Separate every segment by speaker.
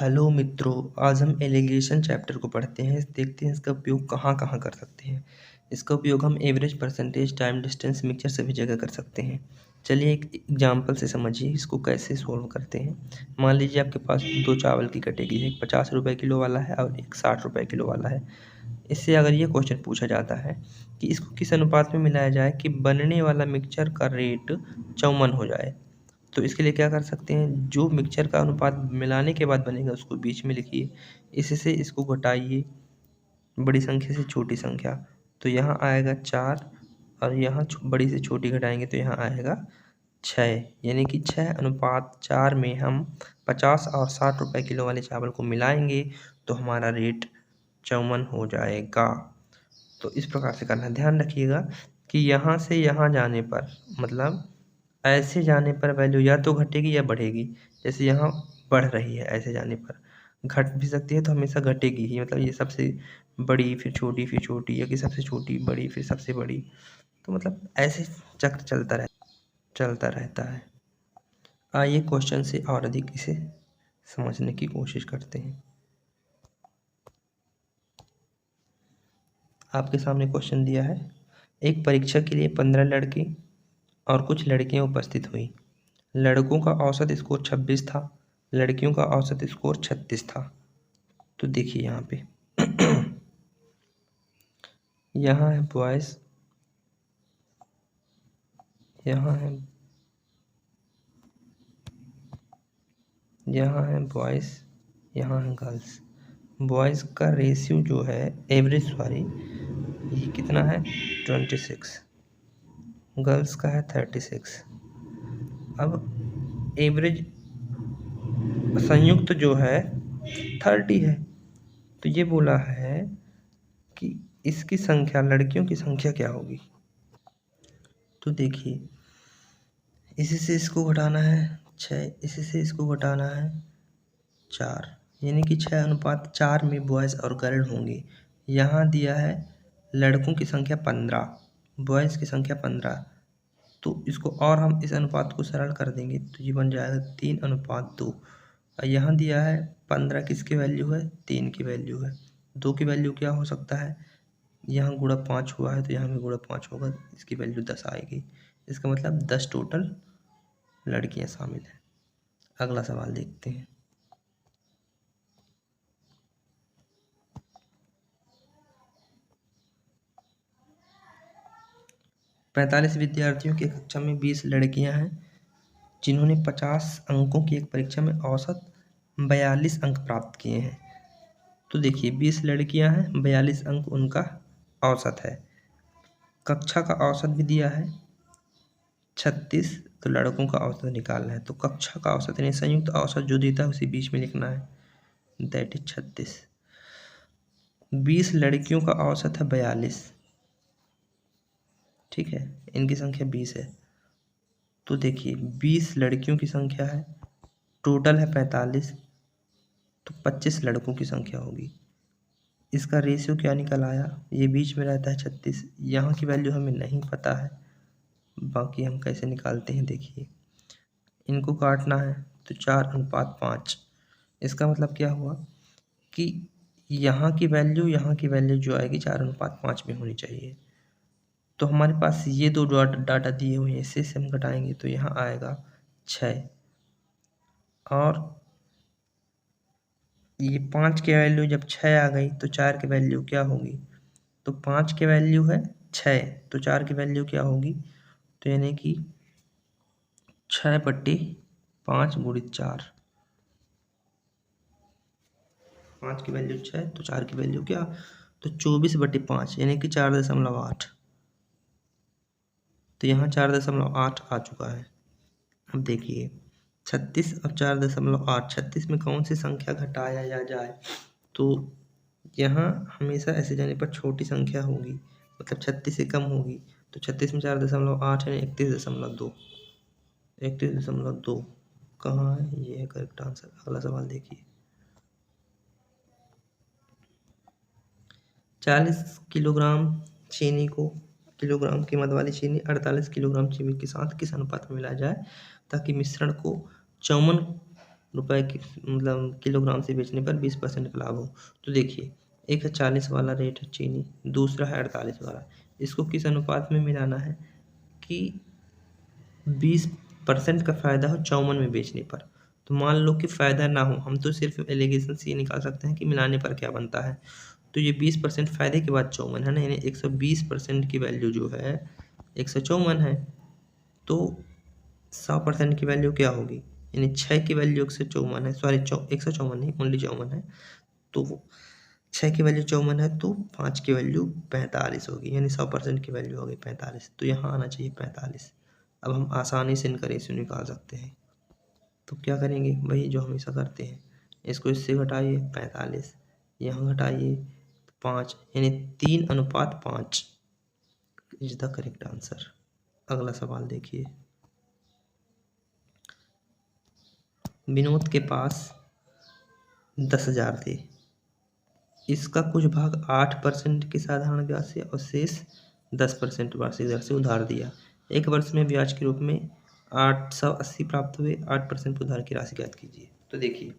Speaker 1: Hello मित्रों, आज हम एलिगेशन चैप्टर को पढ़ते हैं। देखते हैं इसका उपयोग कहाँ कहाँ कर सकते हैं। इसका उपयोग हम average, percentage, time, distance, mixture सभी जगह कर सकते हैं। चलिए एक एग्जांपल से समझिए इसको कैसे सोल्व करते हैं। मान लीजिए आपके पास दो चावल की कैटेगरी है, एक 50 रुपये किलो वाला है और एक 60 रुपये किलो वाला है। इससे अगर ये क्वेश्चन पूछा जाता है कि इसको किस अनुपात में मिलाया जाए कि बनने वाला मिक्सचर का रेट 54 हो जाए, तो इसके लिए क्या कर सकते हैं, जो मिक्सचर का अनुपात मिलाने के बाद बनेगा उसको बीच में लिखिए, इससे इसको घटाइए बड़ी संख्या से छोटी संख्या, तो यहाँ आएगा 4 और यहाँ बड़ी से छोटी घटाएंगे तो यहाँ आएगा 6, यानी कि 6:4 में हम 50 और 60 रुपये किलो वाले चावल को मिलाएंगे तो हमारा रेट 54 हो जाएगा। तो इस प्रकार से करना, ध्यान रखिएगा कि यहाँ से यहाँ जाने पर, मतलब ऐसे जाने पर वैल्यू या तो घटेगी या बढ़ेगी। जैसे यहाँ बढ़ रही है, ऐसे जाने पर घट भी सकती है, तो हमेशा घटेगी ही। मतलब ये सबसे बड़ी फिर छोटी या कि सबसे छोटी बड़ी फिर सबसे बड़ी, तो मतलब ऐसे चक्र चलता रहता है। आइए क्वेश्चन से और अधिक इसे समझने की कोशिश करते हैं। आपके सामने क्वेश्चन दिया है, एक परीक्षा के लिए 15 लड़के और कुछ लड़कियां उपस्थित हुई। लड़कों का औसत स्कोर 26 था, लड़कियों का औसत स्कोर 36 था। तो देखिए यहाँ पे यहाँ है बॉयज़, यहाँ है बॉयज़, यहाँ है गर्ल्स। बॉयज़ का रेशियो जो है एवरेज, सॉरी, ये कितना है 26, गर्ल्स का है 36। अब एवरेज संयुक्त जो है 30 है, तो ये बोला है कि इसकी संख्या, लड़कियों की संख्या क्या होगी। तो देखिए, इसी से इसको घटाना है 6, इसी से इसको घटाना है 4, यानी कि 6:4 में बॉयज़ और गर्ल होंगे। यहाँ दिया है लड़कों की संख्या 15, बॉयज़ की संख्या 15, तो इसको और हम इस अनुपात को सरल कर देंगे तो ये बन जाएगा 3:2। और यहाँ दिया है 15 किसकी वैल्यू है, 3 की वैल्यू है। 2 की वैल्यू क्या हो सकता है, यहाँ गुणा 5 हुआ है तो यहाँ भी गुणा 5 होगा, इसकी वैल्यू 10 आएगी। इसका मतलब 10 टोटल लड़कियां शामिल हैं। अगला सवाल देखते हैं। पैंतालीस विद्यार्थियों की कक्षा में 20 लड़कियां हैं जिन्होंने 50 अंकों की एक परीक्षा में औसत 42 अंक प्राप्त किए हैं। तो देखिए 20 लड़कियां हैं, 42 अंक उनका औसत है। कक्षा का औसत भी दिया है 36, तो लड़कों का औसत निकालना है। तो कक्षा का औसत यानी संयुक्त औसत जो देता है उसी बीच में लिखना है, दैट इज 36। 20 लड़कियों का औसत है 42, ठीक है, इनकी संख्या 20 है। तो देखिए 20 लड़कियों की संख्या है, टोटल है 45, तो 25 लड़कों की संख्या होगी। इसका रेशियो क्या निकल आया, ये बीच में रहता है 36, यहाँ की वैल्यू हमें नहीं पता है, बाकी हम कैसे निकालते हैं देखिए। इनको काटना है तो 4:5। इसका मतलब क्या हुआ कि यहाँ की वैल्यू जो आएगी 4:5 में होनी चाहिए। तो हमारे पास ये दो डाटा दिए हुए हैं, इससे हम घटाएंगे तो यहाँ आएगा 6, और ये 5 की वैल्यू जब 6 आ गई तो 4 की वैल्यू क्या होगी, तो 5 की वैल्यू है 6, तो 4 की वैल्यू क्या होगी, तो यानी कि 6/5 गुणित 4, 5 की वैल्यू 6 तो 4 की वैल्यू क्या, तो 24/5 यानी कि 4.8। तो यहाँ 4.8 आ चुका है। अब देखिए 36 और 4.8, 36 में कौन सी संख्या घटाया या जाए, तो यहाँ हमेशा ऐसे जाने पर छोटी संख्या होगी, मतलब 36 से कम होगी। तो 36 में 4.8 है 31.2, 31.2 कहाँ है, ये है करेक्ट आंसर। अगला सवाल देखिए, 40 किलोग्राम चीनी को, किलोग्राम कीमत वाली चीनी 48 किलोग्राम चीनी के साथ किस अनुपात में मिलाया जाए ताकि मिश्रण को 54 रुपए की मतलब किलोग्राम से बेचने पर 20% का लाभ हो। तो देखिए, एक है 40 वाला रेट है चीनी, दूसरा है 48 वाला। इसको किस अनुपात में मिलाना है कि 20% का फ़ायदा हो 54 में बेचने पर। तो मान लो कि फ़ायदा ना हो, हम तो सिर्फ एलिगेशन से ये निकाल सकते हैं कि मिलाने पर क्या बनता है। तो ये 20% फ़ायदे के बाद 54 है ना, यानी 120% की वैल्यू जो है 154 है। तो 100% की वैल्यू क्या होगी, यानी 6 की वैल्यू 154 है, सॉरी 154 नहीं, ओनली 54 है। तो 6 की वैल्यू 54 है, तो 5 की वैल्यू 45 होगी, यानी 100% की वैल्यू होगी 45। तो यहाँ आना चाहिए 45। अब हम आसानी से इनका रेशियो निकाल सकते हैं। तो क्या करेंगे, वही जो हमेशा करते हैं, इसको इससे घटाइए 45, यहाँ घटाइए 5, यानी 3:5 इज द करेक्ट आंसर। अगला सवाल देखिए। विनोद के पास 10,000 थे। इसका कुछ भाग 8% की साधारण ब्याज से और शेष 10% वार्षिक दर से उधार दिया। एक वर्ष में ब्याज के रूप में 880 प्राप्त हुए। 8% उधार की राशि ज्ञात कीजिए। तो देखिए,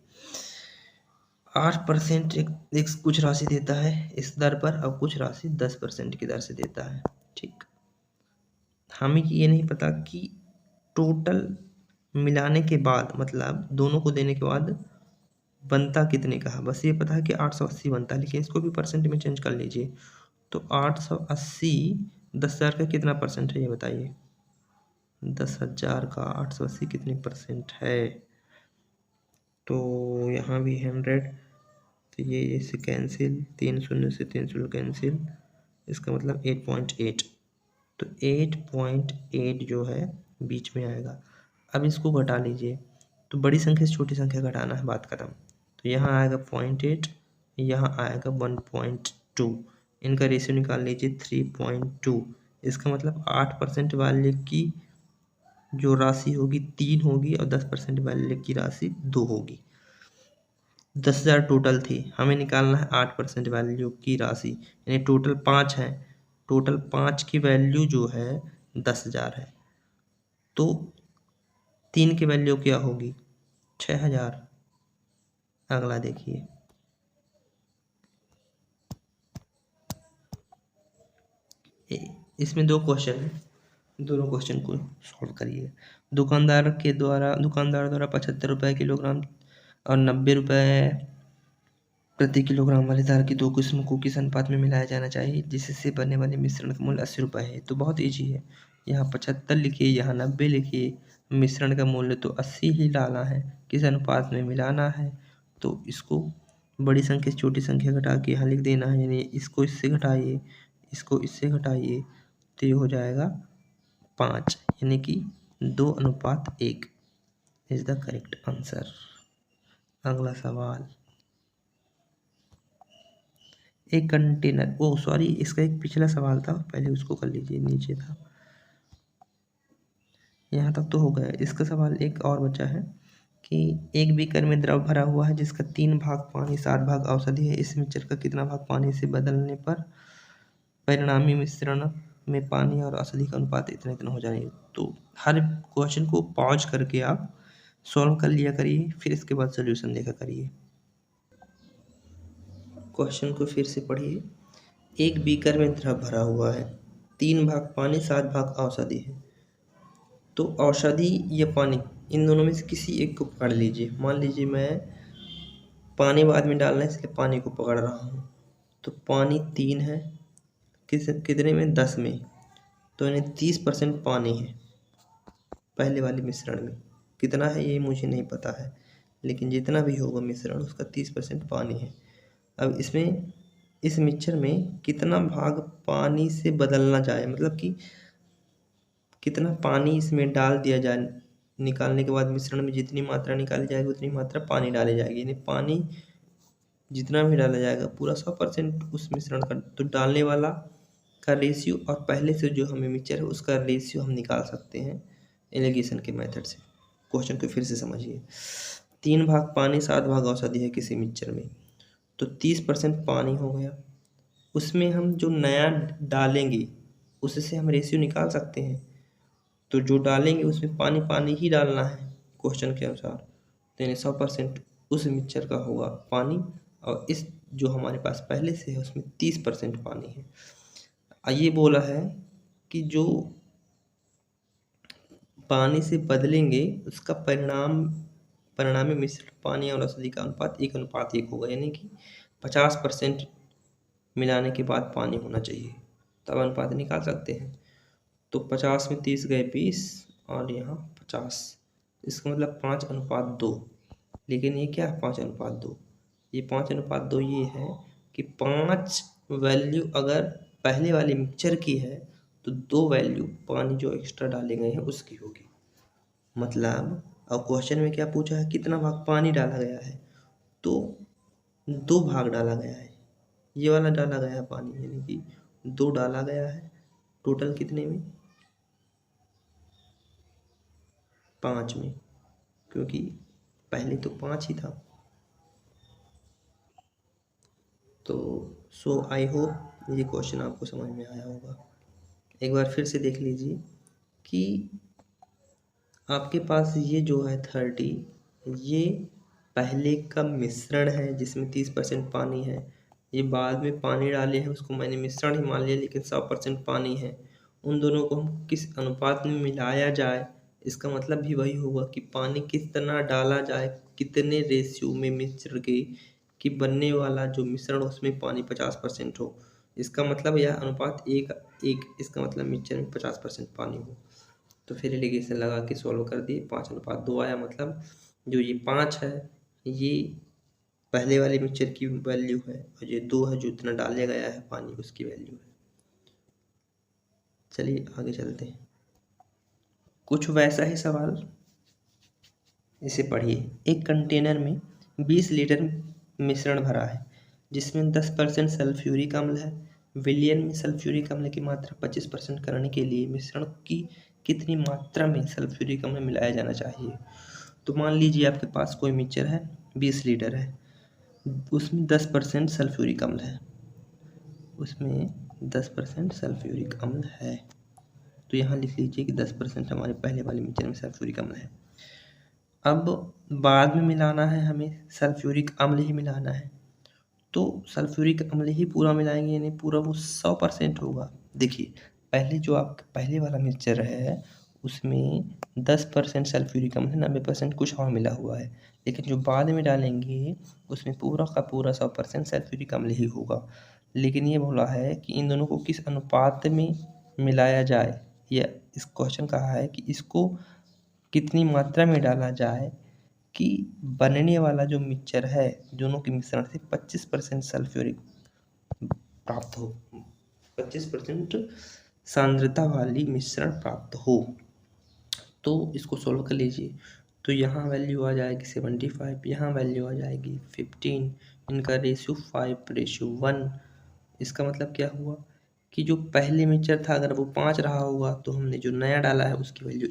Speaker 1: 8% एक कुछ राशि देता है इस दर पर और कुछ राशि 10% की दर से देता है। ठीक, हमें ये नहीं पता कि टोटल मिलाने के बाद, मतलब दोनों को देने के बाद बनता कितने का है। बस ये पता है कि 880 बनता है, लेकिन इसको भी परसेंट में चेंज कर लीजिए। तो 880 10,000 का कितना परसेंट है ये बताइए। 10,000 का 880 कितने परसेंट है। तो यहाँ भी 100, तो ये इससे कैंसिल, 3 शून्य से 3 शून्य कैंसिल, इसका मतलब 8.8। तो 8.8 जो है बीच में आएगा। अब इसको घटा लीजिए, तो बड़ी संख्या से छोटी संख्या घटाना है, बात खत्म। तो यहाँ आएगा 0.8, यहाँ आएगा 1.2। इनका रेशियो निकाल लीजिए 3.2। इसका मतलब 8% वाले की जो राशि होगी 3 होगी और 10% वाले की राशि 2 होगी। 10,000 टोटल थी, हमें निकालना है 8% वैल्यू की राशि, यानी टोटल 5 है। टोटल 5 की वैल्यू जो है 10,000 है। तो 3 की वैल्यू क्या होगी, 6,000। अगला देखिए। इसमें 2 क्वेश्चन है, दोनों क्वेश्चन को सॉल्व करिए। दुकानदार द्वारा 75 रुपये किलोग्राम और 90 रुपये प्रति किलोग्राम वाली दाल की 2 किस्मों को किस अनुपात में मिलाया जाना चाहिए जिससे बनने वाले मिश्रण का मूल्य 80 रुपये है। तो बहुत ईजी है, यहाँ 75 लिखिए, यहाँ 90 लिखिए। मिश्रण का मूल्य तो 80 ही डालना है, किस अनुपात में मिलाना है। तो इसको बड़ी संख्या से छोटी संख्या घटा के यहाँ लिख देना है, यानी इसको इससे घटाइए, इसको इससे घटाइए, तो ये हो जाएगा 5, यानी कि 2:1 इज द करेक्ट आंसर। अगला सवाल। एक कंटेनर, ओ सॉरी, इसका एक पिछला सवाल था, पहले उसको कर लीजिए, नीचे था। यहाँ तक तो हो गया। इसका सवाल एक और बचा है कि एक बीकर में द्रव भरा हुआ है जिसका 3 भाग पानी 7 भाग औषधि है। इस मिक्सचर का कितना भाग पानी से बदलने पर परिणामी मिश्रण में पानी और औषधि का अनुपात इतना इतना हो जाएगा। तो हर क्वेश्चन को पॉज करके आप सॉल्व कर लिया करिए, फिर इसके बाद सोल्यूशन देखा करिए। क्वेश्चन को फिर से पढ़िए। एक बीकर में द्रव भरा हुआ है, 3 भाग पानी 7 भाग औषधि है। तो औषधि या पानी, इन दोनों में से किसी एक को पकड़ लीजिए। मान लीजिए मैं पानी बाद में डालना है इसलिए पानी को पकड़ रहा हूँ। तो पानी 3 है, कितने में, 10 में। तो यानी 30% पानी है पहले वाले मिश्रण में। कितना है ये मुझे नहीं पता है, लेकिन जितना भी होगा मिश्रण उसका 30% पानी है। अब इसमें इस मिक्सचर में कितना भाग पानी से बदलना जाए, मतलब कि कितना पानी इसमें डाल दिया जाए। निकालने के बाद मिश्रण में जितनी मात्रा निकाली जाएगी उतनी मात्रा पानी डाली जाएगी, यानी पानी जितना भी डाला जाएगा पूरा 100% उस मिश्रण का। तो डालने वाला का रेशियो और पहले से जो हमें मिक्सचर है उसका रेशियो हम निकाल सकते हैं एलिगेशन के मेथड से। क्वेश्चन को फिर से समझिए। 3 भाग पानी 7 भाग औषधि है किसी मिक्सचर में, तो 30% पानी हो गया। उसमें हम जो नया डालेंगे उससे हम रेशियो निकाल सकते हैं। तो जो डालेंगे उसमें पानी पानी ही डालना है क्वेश्चन के अनुसार। तो यानी 100% उस मिक्सचर का होगा पानी, और इस जो हमारे पास पहले से है उसमें 30% पानी है। ये बोला है कि जो पानी से बदलेंगे उसका परिणामी मिश्रण पानी और औषधि का अनुपात 1:1 होगा, यानी कि 50% मिलाने के बाद पानी होना चाहिए, तब अनुपात निकाल सकते हैं। तो 50 में 30 गए 20 और यहाँ 50, इसका मतलब 5:2। लेकिन ये क्या है 5:2? ये 5:2 ये है कि 5 वैल्यू अगर पहले वाली मिक्सचर की है तो 2 वैल्यू पानी जो एक्स्ट्रा डाले गए हैं उसकी होगी। मतलब अब क्वेश्चन में क्या पूछा है, कितना भाग पानी डाला गया है, तो 2 भाग डाला गया है। ये वाला डाला गया है पानी, यानी कि 2 डाला गया है टोटल कितने में, 5 में, क्योंकि पहले तो 5 ही था। तो आई होप ये क्वेश्चन आपको समझ में आया होगा। एक बार फिर से देख लीजिए कि आपके पास ये जो है 30, ये पहले का मिश्रण है जिसमें 30% पानी है। ये बाद में पानी डाले हैं, उसको मैंने मिश्रण ही मान लिया, लेकिन 100% पानी है। उन दोनों को हम किस अनुपात में मिलाया जाए, इसका मतलब भी वही होगा कि पानी किस तरह डाला जाए, कितने रेशियो में मिश्र के कि बनने वाला जो मिश्रण उसमें पानी 50% हो। इसका मतलब यह अनुपात 1:1, इसका मतलब मिक्सचर में 50% पानी हो। तो फिर एलिगेशन लगा के सॉल्व कर दिए, 5:2 आया। मतलब जो ये 5 है ये पहले वाले मिक्सचर की वैल्यू है, और ये 2 है जो इतना डाला गया है पानी उसकी वैल्यू है। चलिए आगे चलते हैं, कुछ वैसा ही सवाल, इसे पढ़िए। एक कंटेनर में 20 लीटर मिश्रण भरा है जिसमें 10% सल्फ्यूरिक अम्ल है। विलयन में सल्फ्यूरिक अम्ल की मात्रा 25% करने के लिए मिश्रण की कितनी मात्रा में सल्फ्यूरिक अम्ल मिलाया जाना चाहिए। तो मान लीजिए आपके पास कोई मिक्सचर है, 20 लीटर है, उसमें 10% सल्फ्यूरिक अम्ल है, उसमें 10% सल्फ्यूरिक अम्ल है। तो यहाँ लिख लीजिए कि 10% हमारे पहले वाले मिक्सचर में सल्फ्यूरिक अम्ल है। अब बाद में मिलाना है हमें सल्फ्यूरिक अम्ल ही मिलाना है, तो सल्फ्यूरिक अम्ल ही पूरा मिलाएंगे, यानी पूरा वो 100% होगा। देखिए पहले जो आपका पहले वाला मिक्सचर है उसमें 10% सल्फ्यूरिक अम्ल है, 90% कुछ और मिला हुआ है, लेकिन जो बाद में डालेंगे उसमें पूरा का पूरा 100% सल्फ्यूरिक अम्ल ही होगा। लेकिन ये बोला है कि इन दोनों को किस अनुपात में मिलाया जाए, या इस क्वेश्चन कहा है कि इसको कितनी मात्रा में डाला जाए कि बनने वाला जो मिक्सचर है दोनों के मिश्रण से 25% सल्फ्यूरिक प्राप्त हो, 25% सांद्रता वाली मिश्रण प्राप्त हो। तो इसको सोल्व कर लीजिए। तो यहाँ वैल्यू आ जाएगी 75, यहाँ वैल्यू आ जाएगी 15, इनका रेशियो 5:1। इसका मतलब क्या हुआ कि जो पहले मिक्सचर था अगर वो 5 रहा होगा तो हमने जो नया डाला है उसकी वैल्यू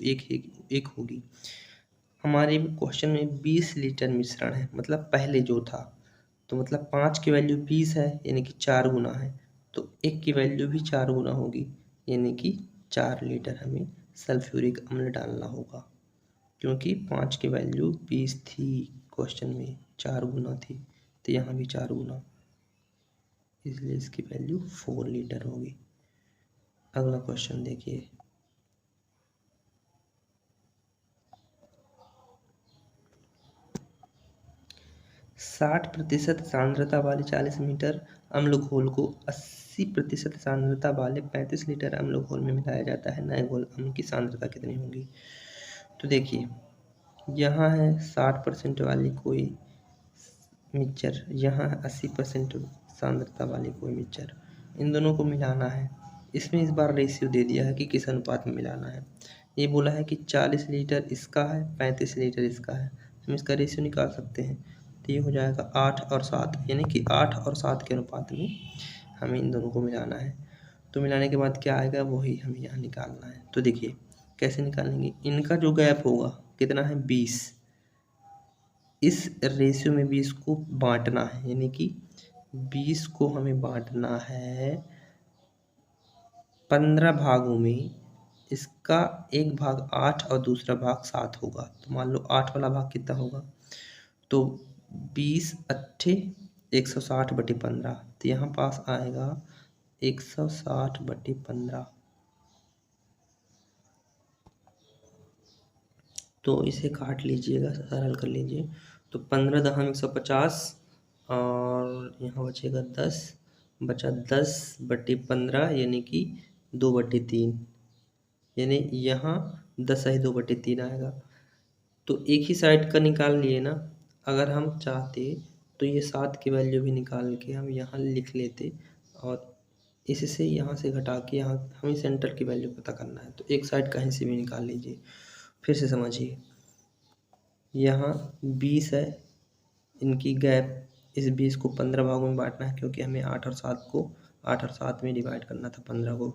Speaker 1: 1 होगी। हमारे क्वेश्चन में 20 लीटर मिश्रण है, मतलब पहले जो था, तो मतलब 5 की वैल्यू 20 है, यानी कि 4 गुना है, तो 1 की वैल्यू भी 4 गुना होगी, यानी कि 4 लीटर हमें सल्फ्यूरिक अम्ल डालना होगा। क्योंकि 5 की वैल्यू 20 थी, क्वेश्चन में 4 गुना थी, तो यहाँ भी 4 गुना, इसलिए इसकी वैल्यू 4 लीटर होगी। अगला क्वेश्चन देखिए, 60% सांद्रता वाले 40 मीटर अम्ल घोल को 80% सांद्रता वाले 35 लीटर अम्ल घोल में मिलाया जाता है, नए घोल अम्ल की सांद्रता कितनी होगी। तो देखिए यहाँ है 60% वाली कोई मिक्सचर, यहाँ है 80% सांद्रता वाली कोई मिक्सचर, इन दोनों को मिलाना है। इसमें इस बार रेशियो दे दिया है कि किस अनुपात में मिलाना है। ये बोला है कि 40 लीटर इसका है, 35 लीटर इसका है, हम इसका रेशियो निकाल सकते हैं। तो ये हो जाएगा 8 और 7, यानी कि 8 और 7 के अनुपात में हमें इन दोनों को मिलाना है। तो मिलाने के बाद क्या आएगा वही हमें यहाँ निकालना है। तो देखिए कैसे निकालेंगे, इनका जो गैप होगा कितना है 20, इस रेशियो में 20 को बांटना है, यानी कि 20 को हमें बांटना है 15 भागों में। इसका एक भाग 8 और दूसरा भाग 7 होगा, तो मान लो 8 वाला भाग कितना होगा, तो 20 अट्ठे 160/15, तो यहाँ पास आएगा 160/15। तो इसे काट लीजिएगा, सरल कर लीजिए। तो 15 दहम 150 और यहाँ बचेगा 10, बचा 10/15 यानी कि 2/3, यानी यहाँ 10/2/3 आएगा। तो एक ही साइड का निकाल लिए ना, अगर हम चाहते तो ये 7 की वैल्यू भी निकाल के हम यहाँ लिख लेते, और इससे यहाँ से घटा के यहाँ हमें सेंटर की वैल्यू पता करना है। तो एक साइड कहीं से भी निकाल लीजिए। फिर से समझिए, यहाँ 20 है, इनकी गैप, इस 20 को 15 भागों में बांटना है, क्योंकि हमें 8 और 7 में डिवाइड करना था 15 को।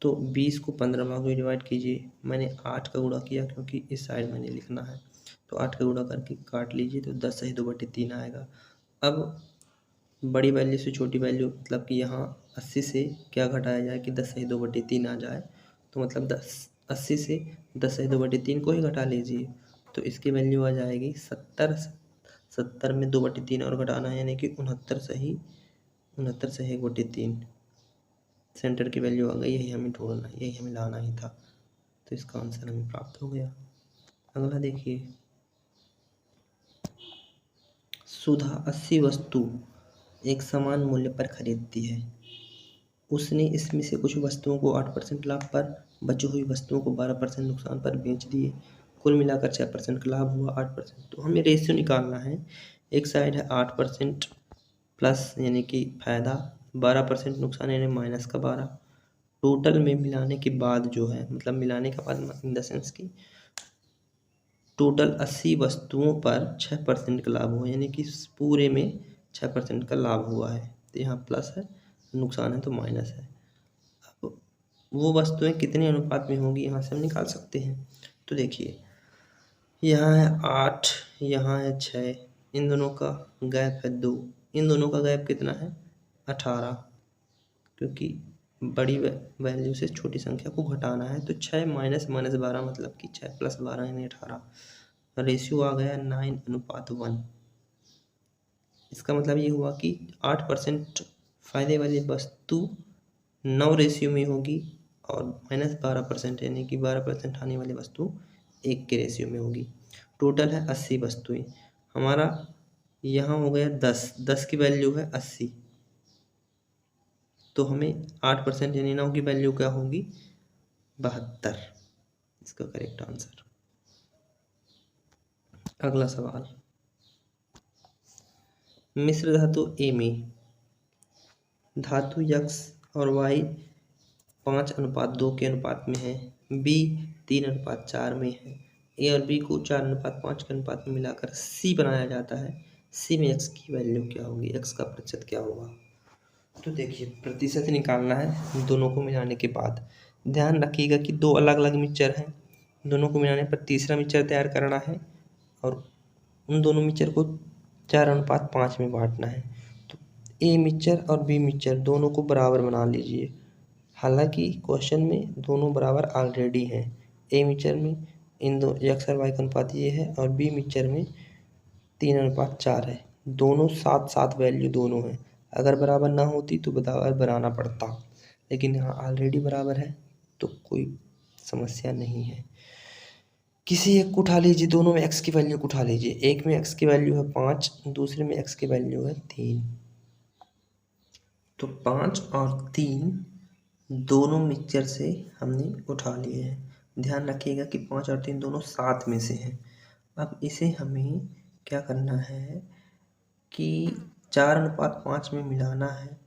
Speaker 1: तो 20 को 15 भागों में डिवाइड कीजिए। मैंने 8 का गुणा किया क्योंकि इस साइड मैंने लिखना है, तो 8 का गुणा करके काट लीजिए, तो 10/2/3 आएगा। अब बड़ी वैल्यू से छोटी वैल्यू, मतलब कि यहाँ 80 से क्या घटाया जाए कि 10/2/3 आ जाए, तो मतलब 80 से 10/2/3 को ही घटा लीजिए, तो इसकी वैल्यू आ जाएगी 70। 70 में 2/3 और घटाना है, यानी कि 69 से 1/3 सेंटर की वैल्यू आ गई। यही हमें ढूंढना, यही हमें लाना ही था, तो इसका आंसर हमें प्राप्त हो गया। अगला देखिए, सुधा 80 वस्तु एक समान मूल्य पर खरीदती है। उसने इसमें से कुछ वस्तुओं को 8% लाभ पर, बची हुई वस्तुओं को 12% नुकसान पर बेच दिए। कुल मिलाकर 6% का लाभ हुआ। 8%, तो हमें रेशियो निकालना है। एक साइड है 8% प्लस यानी कि फायदा, 12% नुकसान यानी -12। टोटल में मिलाने के बाद जो है, मतलब मिलाने के बाद इन द सेंस की टोटल 80 वस्तुओं पर 6% का लाभ हुआ, यानी कि पूरे में 6% का लाभ हुआ है। तो यहाँ प्लस है, नुकसान है तो माइनस है। अब वो वस्तुएं कितने अनुपात में होंगी, यहाँ से हम निकाल सकते हैं। तो देखिए, यहाँ है 8, यहाँ है 6, इन दोनों का गैप है 2, इन दोनों का गैप कितना है 18, क्योंकि बड़ी वैल्यू से छोटी संख्या को घटाना है। तो 6 - 12 मतलब कि 6 + 12 यानी 18। रेशियो आ गया 9:1। इसका मतलब ये हुआ कि 8% फायदे वाली वस्तु 9 रेशियो में होगी, और -12% यानी कि 12% आने वाली वस्तु 1 के रेशियो में होगी। टोटल है 80 वस्तुएं। हमारा यहाँ हो गया 10 की वैल्यू है 80, तो हमें 8% यानी 9 की वैल्यू क्या होगी 72, इसका करेक्ट आंसर। अगला सवाल, मिश्र धातु ए में धातु X और Y 5:2 के अनुपात में है, B 3:4 में है, A और B को 4:5 के अनुपात में मिलाकर C बनाया जाता है। C में X की वैल्यू क्या होगी, X का प्रतिशत क्या होगा। तो देखिए, प्रतिशत निकालना है दोनों को मिलाने के बाद। ध्यान रखिएगा कि दो अलग अलग मिक्सचर हैं, दोनों को मिलाने पर तीसरा मिक्सचर तैयार करना है, और उन दोनों मिक्सचर को 4:5 में बांटना है। तो ए मिक्सचर और बी मिक्सचर दोनों को बराबर बना लीजिए। हालांकि क्वेश्चन में दोनों बराबर ऑलरेडी हैं। ए मिक्सचर में इन दो एक्स और वाई का अनुपात ये है, और बी मिक्सचर में 3:4 है। दोनों 7-7 वैल्यू दोनों हैं। अगर बराबर ना होती तो बराबर बनाना पड़ता, लेकिन यहाँ ऑलरेडी बराबर है तो कोई समस्या नहीं है। किसी एक को उठा लीजिए, दोनों में x की वैल्यू को उठा लीजिए। एक में x की वैल्यू है 5, दूसरे में x की वैल्यू है 3। तो 5 और 3 दोनों मिक्सचर से हमने उठा लिए हैं। ध्यान रखिएगा कि 5 और 3 दोनों साथ में से हैं। अब इसे हमें क्या करना है कि 4:5 में मिलाना है।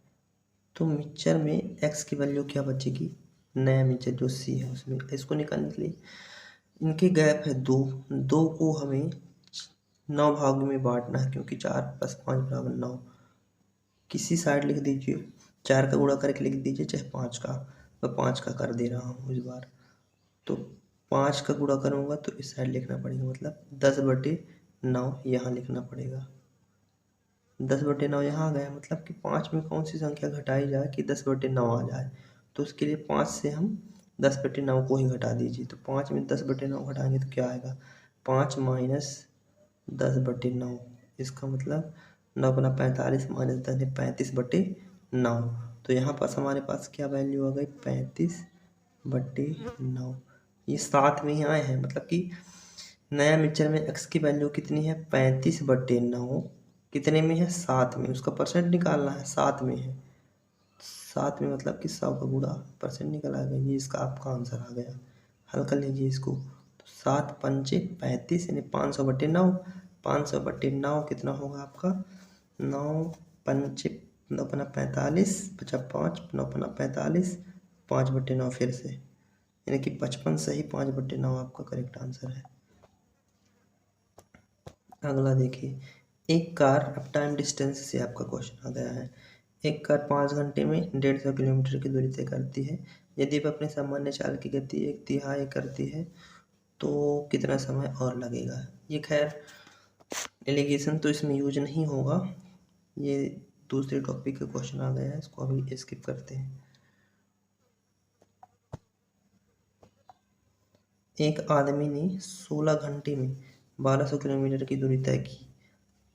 Speaker 1: तो मिक्सचर में x की वैल्यू क्या बचेगी, नया मिक्सचर जो c है उसमें, इसको निकालने के लिए इनके गैप है 2, 2 को हमें 9 भागों में बांटना है, क्योंकि 4 + 5 = 9। किसी साइड लिख दीजिए, 4 का गुणा करके लिख दीजिए, चाहे 5 का। मैं 5 का कर दे रहा हूँ इस बार। तो 5 का गुणा करूँगा तो इस साइड लिखना पड़ेगा, मतलब 10/9 यहाँ लिखना पड़ेगा। 10/9 यहाँ आ गया, मतलब कि 5 में कौन सी संख्या घटाई जाए कि 10/9 आ जाए। तो उसके लिए 5 से हम 10/9 को ही घटा दीजिए। तो 5 में 10/9 घटाएंगे तो क्या आएगा, 5 - 10/9। इसका मतलब 9×45 माइनस 10 है 35/9। तो यहाँ पास हमारे पास क्या वैल्यू आ गई 35/9। ये साथ में ही आए हैं, मतलब कि नया मिक्सचर में x की वैल्यू कितनी है 35/9। कितने में है 7 में, उसका परसेंट निकालना है, 7 में है। 7 में मतलब कि 100 का गुणा परसेंट निकला गया, ये इसका आपका आंसर आ गया। हल कर लीजिए इसको। तो 7×5 = 35 यानी 500/9। 500/9 कितना होगा आपका 9×5 9×45 बचा 5 9×45 5/9 फिर से, यानी कि 55 सही 5/9 आपका करेक्ट आंसर है। अगला देखिए, एक कार अब टाइम डिस्टेंस से आपका क्वेश्चन आ गया है। एक कार 5 घंटे में 150 किलोमीटर की दूरी तय करती है। यदि वह अपने सामान्य चाल की गति 1/3 करती है तो कितना समय और लगेगा। ये खैर एलिगेशन तो इसमें यूज नहीं होगा, ये दूसरे टॉपिक का क्वेश्चन आ गया है, इसको अभी स्किप करते हैं। एक आदमी ने 16 घंटे में 1200 किलोमीटर की दूरी तय की।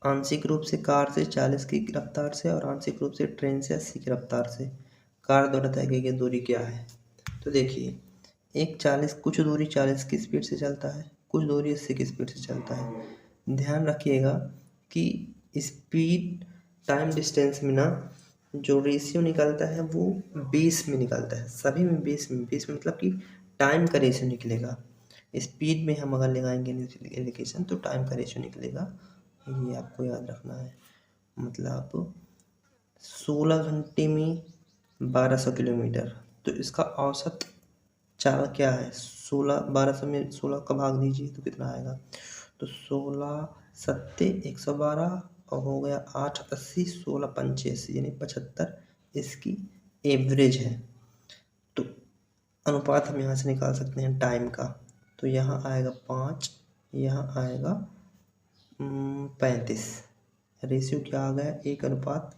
Speaker 1: आंशिक रूप से कार से 40 की रफ्तार से और आंशिक रूप से ट्रेन से 80 की रफ्तार से। कार द्वारा तय की गई दूरी क्या है। तो देखिए, एक 40 कुछ दूरी 40 की स्पीड से चलता है, कुछ दूरी 80 की स्पीड से चलता है। ध्यान रखिएगा कि स्पीड टाइम डिस्टेंस में ना जो रेशियो निकलता है वो 20 में निकलता है, सभी में 20 में। 20 में मतलब कि टाइम का रेशियो निकलेगा। स्पीड में हम अगर लगाएंगे एलिगेशन तो टाइम का रेशियो निकलेगा, ये आपको याद रखना है। मतलब 16 घंटे में 1200 किलोमीटर, तो इसका औसत चाल क्या है 16 1200 में 16 का भाग दीजिए तो कितना आएगा। तो 16 सत्ते 112 और हो गया 8 80 16 85 यानी 75 इसकी एवरेज है। तो अनुपात हम यहाँ से निकाल सकते हैं टाइम का। तो यहाँ आएगा 5, यहाँ आएगा 35। रेशियो क्या आ गया 1:7,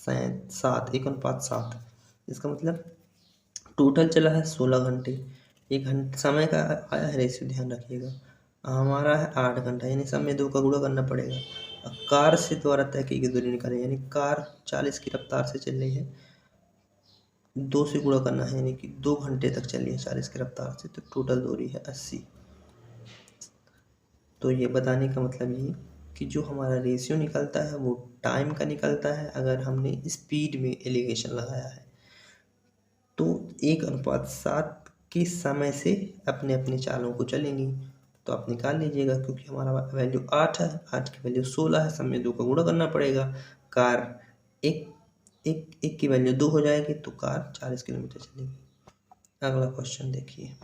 Speaker 1: 1:7। इसका मतलब टोटल चला है 16 घंटे। 1 घंटे समय का आया है रेशियो, ध्यान रखिएगा। हमारा है 8 घंटा, यानी सब में 2 का गुणा करना पड़ेगा। अब कार से द्वारा तय की गई दूरी निकालें, यानी कार 40 की रफ्तार से चल रही है, 2 से गुणा करना है, यानी कि 2 घंटे तक चली है 40 की रफ्तार से, तो टोटल दूरी है 80। तो ये बताने का मतलब ये कि जो हमारा रेशियो निकलता है वो टाइम का निकलता है अगर हमने स्पीड में एलिगेशन लगाया है। तो 1:7 के समय से अपने अपने चालों को चलेंगी। तो आप निकाल लीजिएगा, क्योंकि हमारा वैल्यू 8 है, 8 की वैल्यू 16 है, सब में 2 का गुणा करना पड़ेगा। कार एक की वैल्यू 2 हो जाएगी तो कार 40 किलोमीटर चलेगी। अगला क्वेश्चन देखिए,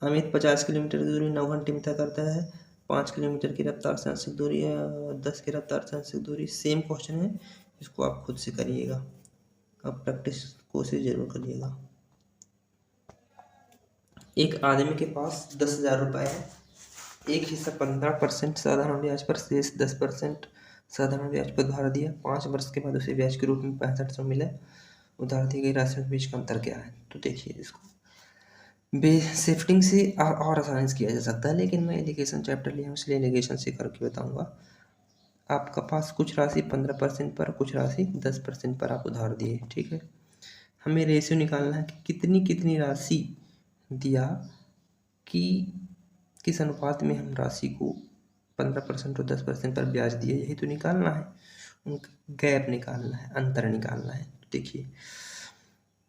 Speaker 1: अमित 50 किलोमीटर की दूरी 9 घंटे में तय करता है। 5 किलोमीटर की रफ्तार से आंशिक दूरी है, 10 की रफ्तार से आंशिक दूरी। सेम क्वेश्चन है, इसको आप खुद से करिएगा, आप प्रैक्टिस कोशिश जरूर करिएगा। एक आदमी के पास 10,000 रुपये है। एक हिस्सा 15% साधारण ब्याज पर, शेष 10% साधारण ब्याज पर उधार दिया। 5 वर्ष के बाद उसे ब्याज के रूप में 6500 मिला। उधार दी गई राशि के बीच का अंतर क्या है। तो देखिए, इसको शिफ्टिंग से और आसानी से किया जा सकता है, लेकिन मैं एलिगेशन चैप्टर लिया हूँ इसलिए एलिगेशन से करके बताऊंगा। आपका पास कुछ राशि 15% पर, कुछ राशि 10% पर आप उधार दिए, ठीक है। हमें रेशियो निकालना है कि कितनी कितनी राशि दिया, कि किस अनुपात में हम राशि को 15% और 10% पर ब्याज दिए, यही तो निकालना है। उनका गैप निकालना है, अंतर निकालना है। तो देखिए,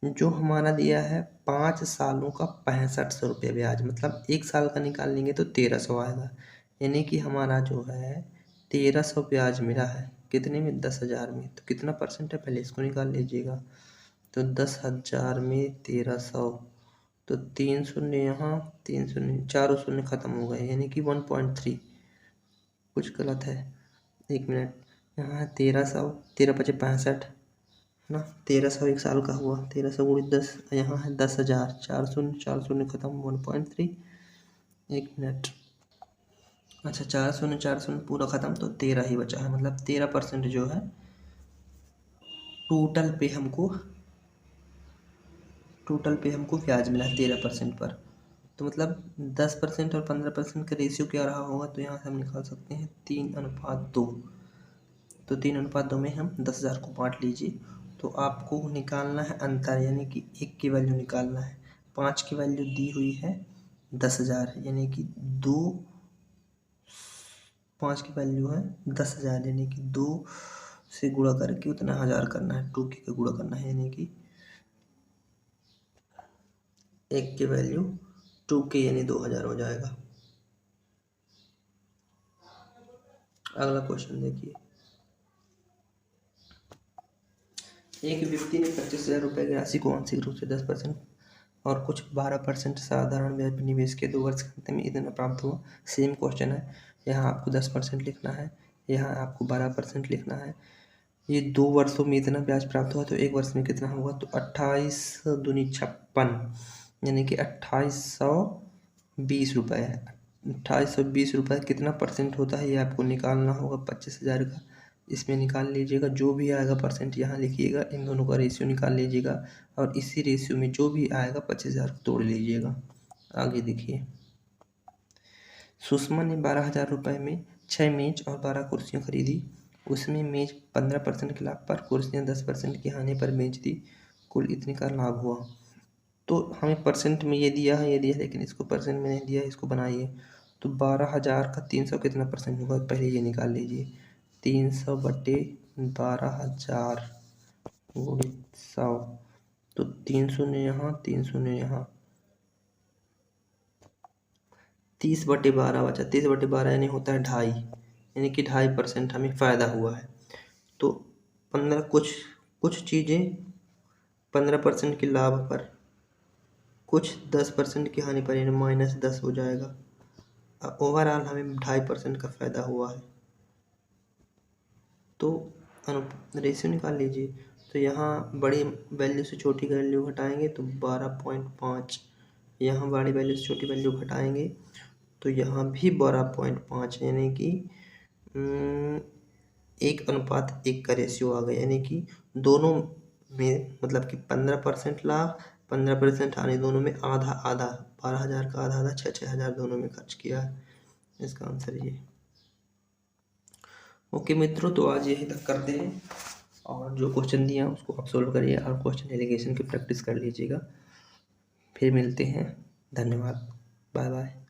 Speaker 1: जो हमारा दिया है 5 सालों का 6500 रुपये ब्याज, मतलब 1 साल का निकाल लेंगे तो 1300 आएगा। यानी कि हमारा जो है 1300 ब्याज मिला है, कितने में 10,000 में। तो कितना परसेंट है पहले इसको निकाल लीजिएगा। तो 10,000 में 1300, तो 3 शून्य यहाँ, 3 शून्य, 4 शून्य खत्म हो गए, यानी कि 1.3। कुछ गलत है, 1 मिनट। यहाँ है 1300, 13 × 5 = 65 ना। 1300 1 साल का हुआ, 1300 × 10, यहाँ है 10,000, 4 शून्य, 4 शून्य खत्म, 1.3। 1 मिनट, अच्छा 4 शून्य 4 शून्य पूरा खत्म, तो 13 ही बचा है। मतलब 13% जो है टोटल पे हमको ब्याज मिला है 13% पर। तो मतलब 10% और 15% का रेशियो क्या रहा होगा, तो यहाँ से हम निकाल सकते हैं 3:2। तो 3:2 में हम 10,000 को बांट लीजिए। तो आपको निकालना है अंतर, यानी कि 1 की वैल्यू निकालना है। 5 की वैल्यू दी हुई है 10,000, यानी कि 5 की वैल्यू है 10,000, यानी कि 2 से गुणा करके उतना हज़ार करना है, 2 के गुणा करना है, यानी कि 1 की वैल्यू 2 यानी 2,000 हो जाएगा। अगला क्वेश्चन देखिए, एक व्यक्ति ने 25,000 रुपये की राशि को आंशिक रूप से 10% और कुछ 12% साधारण ब्याज पर निवेश के 2 वर्ष के अंत में इतना प्राप्त हुआ। सेम क्वेश्चन है, यहाँ आपको 10% लिखना है, यहाँ आपको 12% लिखना है। ये 2 वर्षों में इतना ब्याज प्राप्त हुआ, तो 1 वर्ष में कितना होगा, तो 28 दूनी 56, यानी कि 2820 रुपये है। 2820 रुपये कितना परसेंट होता है, ये आपको निकालना होगा 25,000 का। इसमें निकाल लीजिएगा, जो भी आएगा परसेंट यहाँ लिखिएगा, इन दोनों का रेशियो निकाल लीजिएगा और इसी रेशियो में जो भी आएगा 25,000 को तोड़ लीजिएगा। आगे देखिए, सुषमा ने 12,000 रुपये में 6 मेज और 12 कुर्सियाँ खरीदी। उसमें मेज 15% के लाभ पर, कुर्सियाँ 10% की हानि पर बेच दी। कुल इतने का लाभ हुआ। तो हमें परसेंट में ये दिया है, लेकिन इसको परसेंट में नहीं दिया है, इसको बनाइए। तो 12,000 का 300 कितना परसेंट होगा, पहले ये निकाल लीजिए। 300 बटे 12,000 गुणित 100, तो 3 शून्य यहाँ, 3 शून्य यहाँ, 30/12 बचा। 30/12 यानी होता है 2.5, यानी कि 2.5% हमें फ़ायदा हुआ है। तो 15 कुछ चीज़ें 15% के लाभ पर, कुछ 10% की हानि पर, यानी -10 हो जाएगा। ओवरऑल हमें 2.5% का फ़ायदा हुआ है। तो रेशियो निकाल लीजिए। तो यहाँ बड़ी वैल्यू से छोटी वैल्यू घटाएंगे तो 12.5, यहाँ बड़ी वैल्यू से छोटी वैल्यू घटाएंगे तो यहाँ भी 12.5, यानी कि 1:1 का रेशियो आ गया, यानी कि दोनों में मतलब कि 15% लाभ 15% हानि, दोनों में आधा आधा, 12,000 का आधा आधा, 6,000 दोनों में खर्च किया है। इसका आंसर ये। ओके मित्रों, तो आज यहीं तक करते हैं और जो क्वेश्चन दिया उसको आप सोल्व करिए और क्वेश्चन एलिगेशन की प्रैक्टिस कर लीजिएगा। फिर मिलते हैं, धन्यवाद, बाय बाय।